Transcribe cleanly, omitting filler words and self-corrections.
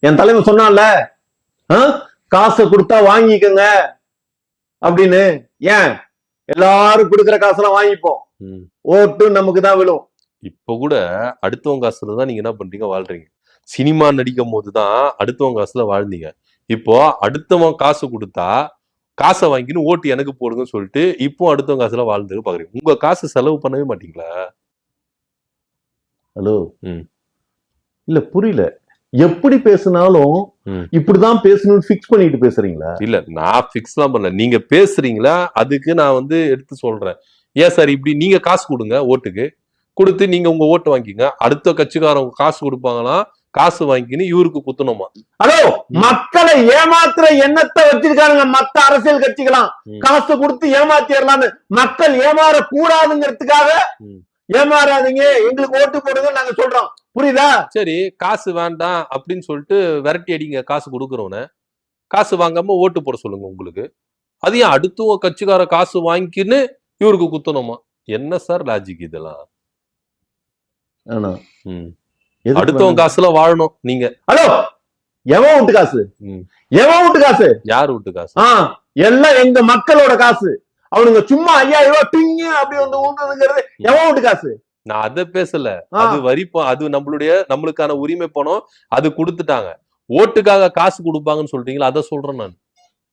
என் தலைவன் சொன்னான்ல, காசை கொடுத்தா வாங்கிக்கங்க அப்படின்னு. ஏன் எல்லாரும் கொடுக்குற காசெல்லாம் வாங்கிப்போம், ஓட்டு நமக்கு தான் விழும். இப்ப கூட அடுத்தவங்க காசுல தான் நீங்க என்ன பண்றீங்க, வாழ்றீங்க. சினிமா நடிக்கும் போதுதான் அடுத்தவங்க காசுல வாழ்ந்தீங்க. இப்போ அடுத்தவன் காசு கொடுத்தா காசை வாங்கின்னு ஓட்டு எனக்கு போடுங்கன்னு சொல்லிட்டு இப்போ அடுத்தவங்க காசுல வாழ்ந்து பாக்குறீங்க. உங்க காசு செலவு பண்ணவே மாட்டீங்களா? ஹலோ, இல்ல புரியல. எப்படி பேசினாலும் இப்படிதான் பேசணும்னு பிக்ஸ் பண்ணிட்டு பேசுறீங்களா? இல்ல, நான் பிக்ஸ் எல்லாம் பண்ணல, நீங்க பேசுறீங்களா அதுக்கு நான் வந்து எடுத்து சொல்றேன். ஏன் சார் இப்படி நீங்க காசு கொடுங்க, ஓட்டுக்கு கொடுத்து நீங்க உங்க ஓட்டு வாங்கிங்க, அடுத்த கட்சிக்காரங்க காசு கொடுப்பாங்களாம், காசு வாங்கின்னு இவருக்கு குத்தணுமா? ஹலோ, மக்களை ஏமாத்துற எண்ணத்தை வச்சிருக்காங்க மத்த அரசியல் கட்சிகளாம். காசு கொடுத்து ஏமாத்திடலான்னு. மக்கள் ஏமாற கூடாதுங்கிறதுக்காக ஏமாறாதீங்க, எங்களுக்கு ஓட்டு போடுங்க நாங்க சொல்றோம், புரியுதா? சரி, காசு வேண்டாம் அப்படின்னு சொல்லிட்டு விரட்டி அடிங்க காசு கொடுக்குறவன. காசு வாங்காம ஓட்டு போட சொல்லுங்க உங்களுக்கு. அது ஏன் அடுத்த கட்சிக்கார காசு வாங்கிக்கின்னு இவருக்கு குத்தணுமா? என்ன சார் லாஜிக் இதெல்லாம்? அடுத்தவங்க காசுல வாழணும் நீங்க. ஹலோ, எவன் வீட்டு காசு? எவன் வீட்டு காசு? யார் வீட்டு காசு? எல்லாம் எங்க மக்களோட காசு. அவனுங்க சும்மா 5000 ரூபாய் பிங்க அப்படி வந்து ஊங்குறதுங்கிறது எவன் வீட்டு காசு? நான் அதை பேசல. அது வரி, அது நம்மளுக்கான உரிமை பணம், அது கொடுத்துட்டாங்க. ஓட்டுக்காக காசு கொடுப்பாங்கன்னு சொல்றீங்களா, அதை சொல்றேன் நான்.